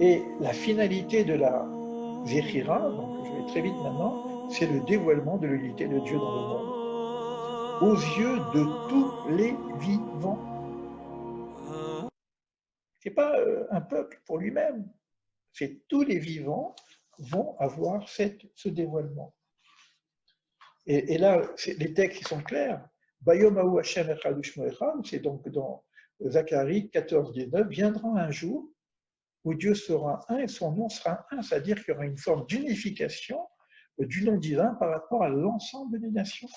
Et la finalité de la Zéchira, donc je vais très vite maintenant, c'est le dévoilement de l'unité de Dieu dans le monde, aux yeux de tous les vivants. Ce n'est pas un peuple pour lui-même, c'est tous les vivants vont avoir ce dévoilement. Et là, les textes sont clairs. Bayomahu Hashem Echad Ushmo Echad, c'est donc dans Zacharie 14-19, viendra un jour où Dieu sera un et son nom sera un, c'est-à-dire qu'il y aura une forme d'unification du nom divin par rapport à l'ensemble des nations.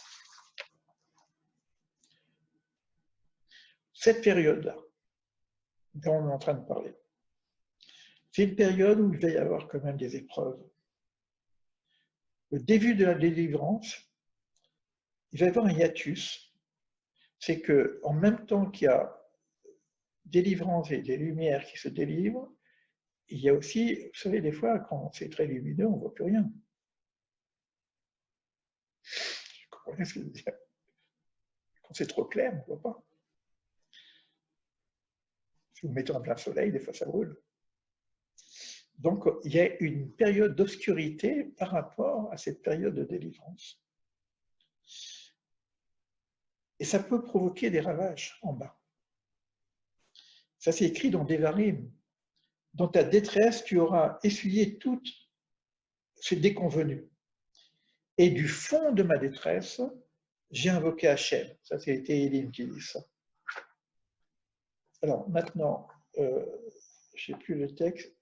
Cette période-là, dont on est en train de parler, c'est une période où il va y avoir quand même des épreuves. Le début de la délivrance, il va y avoir un hiatus, c'est qu'en même temps qu'il y a délivrance et des lumières qui se délivrent, il y a aussi, vous savez, des fois, quand c'est très lumineux, on ne voit plus rien. Vous comprenez ce que je veux dire? Quand c'est trop clair, on ne voit pas. Si vous mettez en plein soleil, des fois ça brûle. Donc, il y a une période d'obscurité par rapport à cette période de délivrance. Et ça peut provoquer des ravages en bas. Ça, c'est écrit dans Devarim. Dans ta détresse, tu auras essuyé toutes ces déconvenues. Et du fond de ma détresse, j'ai invoqué Hachem. Ça, c'est Téhilim qui dit ça. Alors, maintenant, je n'ai plus le texte.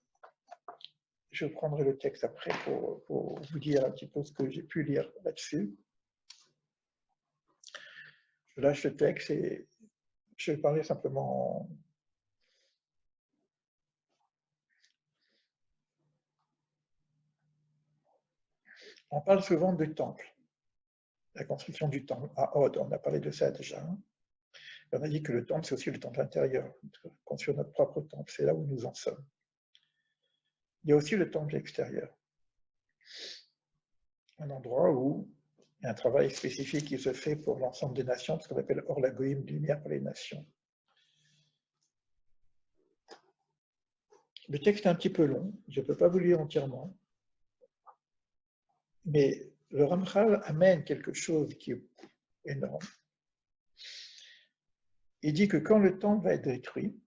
Je prendrai le texte après pour vous dire un petit peu ce que j'ai pu lire là-dessus. Je lâche le texte et je vais parler simplement. On parle souvent du temple, la construction du temple. À Od, on a parlé de ça déjà. On a dit que le temple, c'est aussi le temple intérieur, construire notre propre temple, c'est là où nous en sommes. Il y a aussi le temple extérieur, un endroit où il y a un travail spécifique qui se fait pour l'ensemble des nations, ce qu'on appelle Or la Goïm, lumière pour les nations. Le texte est un petit peu long, je ne peux pas vous le lire entièrement, mais le Ramchal amène quelque chose qui est énorme. Il dit que quand le temple va être détruit,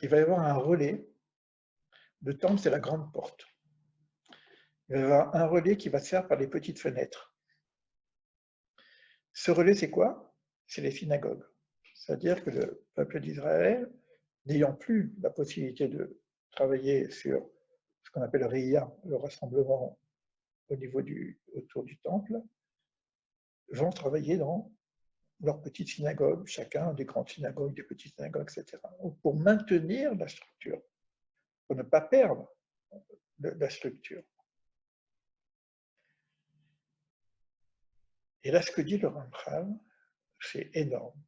il va y avoir un relais. Le temple, c'est la grande porte. Il va y avoir un relais qui va se faire par les petites fenêtres. Ce relais, c'est quoi? C'est les synagogues. C'est-à-dire que le peuple d'Israël, n'ayant plus la possibilité de travailler sur ce qu'on appelle Ria, le rassemblement autour du temple, vont travailler dans leurs petites synagogues, chacun des grandes synagogues, des petites synagogues, etc., pour maintenir la structure, pour ne pas perdre la structure. Et là, ce que dit le Ramchal, c'est énorme,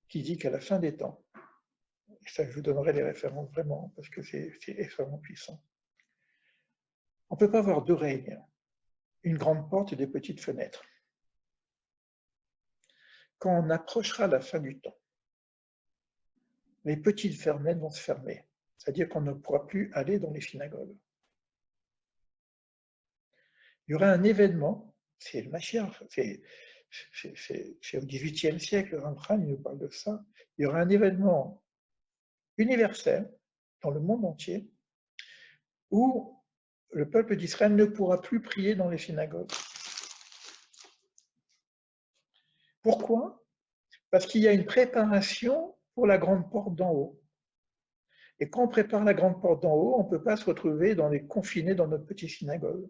qui dit qu'à la fin des temps, et ça je vous donnerai les références vraiment, parce que c'est extrêmement puissant, on ne peut pas avoir deux règnes, une grande porte et des petites fenêtres. Quand on approchera la fin du temps, les petites fenêtres vont se fermer, c'est-à-dire qu'on ne pourra plus aller dans les synagogues. Il y aura un événement, c'est le Mashiach, c'est au XVIIIe siècle, le Ramchal nous parle de ça. Il y aura un événement universel dans le monde entier où le peuple d'Israël ne pourra plus prier dans les synagogues. Pourquoi? Parce qu'il y a une préparation pour la grande porte d'en haut. Et quand on prépare la grande porte d'en haut, on ne peut pas se retrouver confinés dans notre petite synagogue.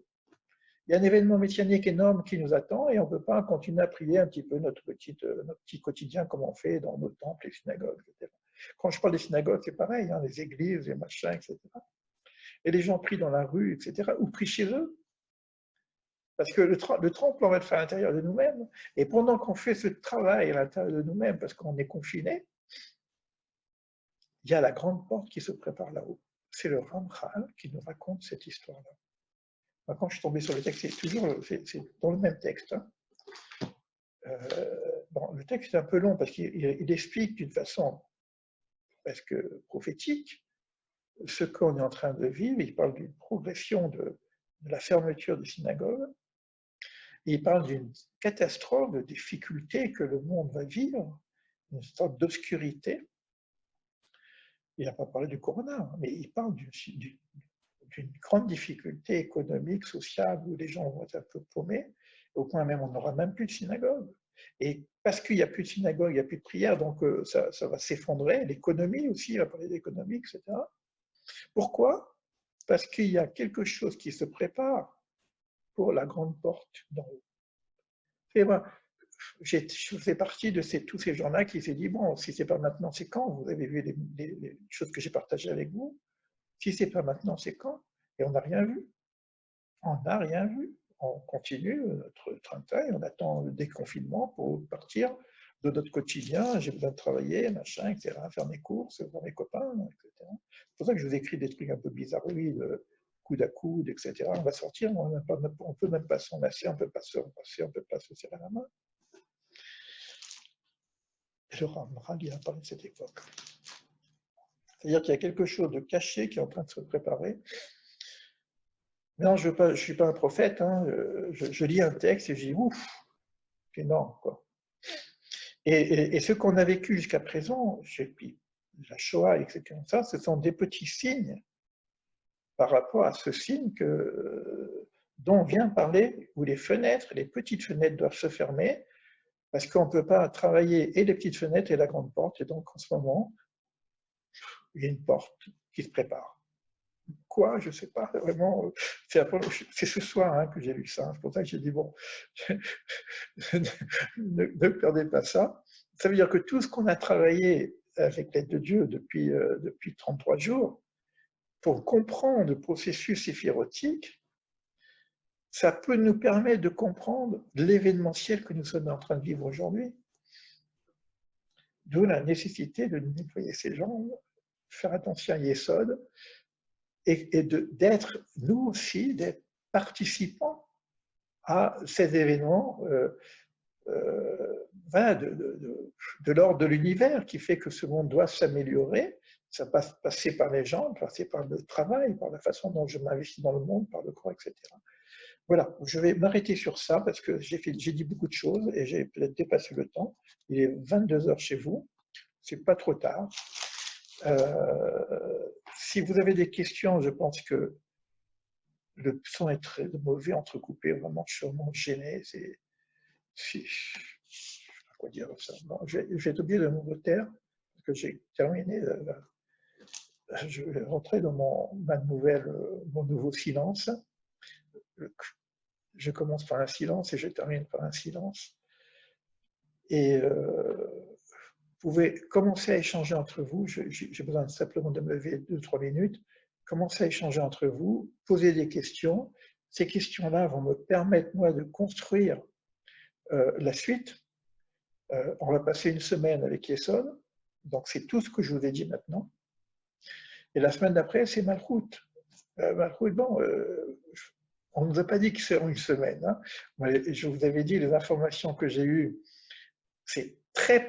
Il y a un événement messianique énorme qui nous attend et on ne peut pas continuer à prier un petit peu notre petit quotidien comme on fait dans nos temples, les synagogues, etc. Quand je parle des synagogues, c'est pareil, hein, les églises, les machins, etc. Et les gens prient dans la rue, etc., ou prient chez eux. Parce que le temple, on va le faire à l'intérieur de nous-mêmes. Et pendant qu'on fait ce travail à l'intérieur de nous-mêmes, parce qu'on est confinés, il y a la grande porte qui se prépare là-haut. C'est le Ramchal qui nous raconte cette histoire-là. Quand je suis tombé sur le texte, c'est dans le même texte. Hein. Bon, le texte est un peu long parce qu'il explique d'une façon presque prophétique ce qu'on est en train de vivre, il parle d'une progression de la fermeture des synagogues, il parle d'une catastrophe, de difficulté que le monde va vivre, une sorte d'obscurité. Il n'a pas parlé du corona, mais il parle d'une grande difficulté économique, sociale, où les gens vont être un peu paumés, au point même on n'aura même plus de synagogue. Et parce qu'il n'y a plus de synagogue, il n'y a plus de prière, donc ça va s'effondrer. L'économie aussi, il va parler d'économie, etc. Pourquoi? Parce qu'il y a quelque chose qui se prépare pour la grande porte d'en haut. Et moi, je fais partie de tous ces gens-là qui s'est dit, bon, si c'est pas maintenant, c'est quand? Vous avez vu les choses que j'ai partagées avec vous. Si c'est pas maintenant, c'est quand? Et on n'a rien vu. On n'a rien vu. On continue notre train-train et on attend le déconfinement pour partir de notre quotidien. J'ai besoin de travailler, machin, etc., faire mes courses, voir mes copains, etc. C'est pour ça que je vous écris des trucs un peu bizarroïdes, coude à coude, etc. On va sortir, on ne peut même pas s'enlacer, on ne peut pas se repasser, on ne peut pas se serrer la main. Je rallie à parler de cette époque. C'est-à-dire qu'il y a quelque chose de caché qui est en train de se préparer. Mais non, je ne suis pas un prophète, hein. Je lis un texte et je dis ouf, c'est énorme, quoi. Et ce qu'on a vécu jusqu'à présent, la Shoah, etc., ce sont des petits signes par rapport à ce signe dont on vient parler, où les petites fenêtres doivent se fermer, parce qu'on ne peut pas travailler et les petites fenêtres et la grande porte. Et donc en ce moment, il y a une porte qui se prépare. Quoi? Je ne sais pas, vraiment. C'est ce soir hein, que j'ai lu ça. C'est pour ça que j'ai dit, bon, ne perdez pas ça. Ça veut dire que tout ce qu'on a travaillé avec l'aide de Dieu depuis 33 jours, pour comprendre le processus éphirotique, ça peut nous permettre de comprendre l'événementiel que nous sommes en train de vivre aujourd'hui. D'où la nécessité de nettoyer ses jambes, faire attention à Yesod, et d'être, nous aussi, d'être participants à ces événements voilà, de l'ordre de l'univers qui fait que ce monde doit s'améliorer. Ça passe passer par les gens, passer par le travail, par la façon dont je m'investis dans le monde, par le corps, etc. Voilà, je vais m'arrêter sur ça parce que j'ai dit beaucoup de choses et j'ai peut-être dépassé le temps. Il est 22 heures chez vous, c'est pas trop tard. Si vous avez des questions, je pense que le son est très mauvais, entrecoupé, vraiment, je suis vraiment gêné. Je ne sais pas quoi dire ça. Bon, je vais être obligé de me retaire parce que j'ai terminé. Je vais rentrer dans mon nouveau silence. Je commence par un silence et je termine par un silence. Et vous pouvez commencer à échanger entre vous. J'ai besoin simplement de me lever 2-3 minutes. Commencez à échanger entre vous, poser des questions. Ces questions-là vont me permettre, moi, de construire la suite. On va passer une semaine avec Yesod. Donc, c'est tout ce que je vous ai dit maintenant. Et la semaine d'après, c'est Malchut. Malchut, bon, on ne nous a pas dit que c'est une semaine. Hein. Je vous avais dit, les informations que j'ai eues, c'est très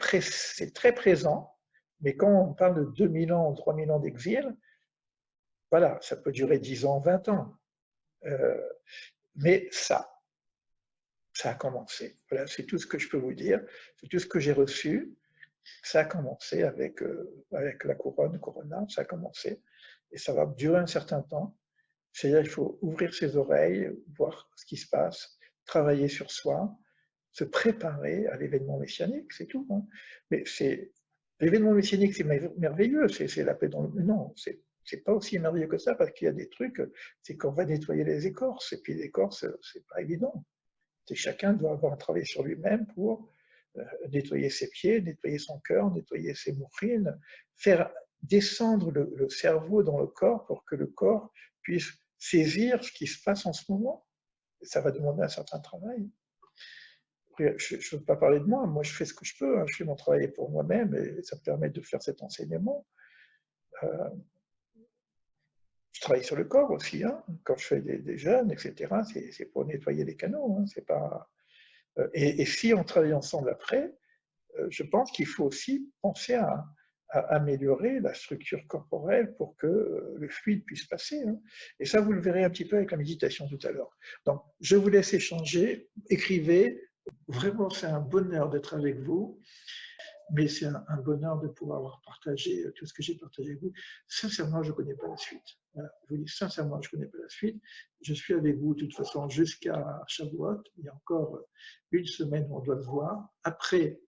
présent, mais quand on parle de 2000 ans ou 3000 ans d'exil, voilà, ça peut durer 10 ans, 20 ans. Mais ça a commencé. Voilà, c'est tout ce que je peux vous dire, c'est tout ce que j'ai reçu. Ça a commencé avec la Corona, ça a commencé, et ça va durer un certain temps. C'est-à-dire qu'il faut ouvrir ses oreilles, voir ce qui se passe, travailler sur soi, se préparer à l'événement messianique, c'est tout. Hein. Mais l'événement messianique, c'est merveilleux, c'est la paix dans le... Non, c'est pas aussi merveilleux que ça, parce qu'il y a des trucs, c'est qu'on va nettoyer les écorces, et puis les écorces, c'est pas évident. Chacun doit avoir un travail sur lui-même pour nettoyer ses pieds, nettoyer son cœur, nettoyer ses mourines, faire descendre le cerveau dans le corps pour que le corps puisse saisir ce qui se passe en ce moment. Et ça va demander un certain travail. Je ne veux pas parler de moi, je fais ce que je peux, hein, je fais mon travail pour moi-même et ça me permet de faire cet enseignement. Je travaille sur le corps aussi, hein, quand je fais des jeûnes, etc., c'est pour nettoyer les canaux, hein, c'est pas... Et si on travaille ensemble après, je pense qu'il faut aussi penser à améliorer la structure corporelle pour que le fluide puisse passer, hein. Et ça, vous le verrez un petit peu avec la méditation tout à l'heure. Donc, je vous laisse échanger, écrivez. Vraiment, c'est un bonheur d'être avec vous. Mais c'est un bonheur de pouvoir avoir partagé tout ce que j'ai partagé avec vous. Sincèrement, je ne connais pas la suite. Voilà, je vous dis sincèrement, je ne connais pas la suite. Je suis avec vous de toute façon jusqu'à Shavuot. Il y a encore une semaine où on doit se voir. Après,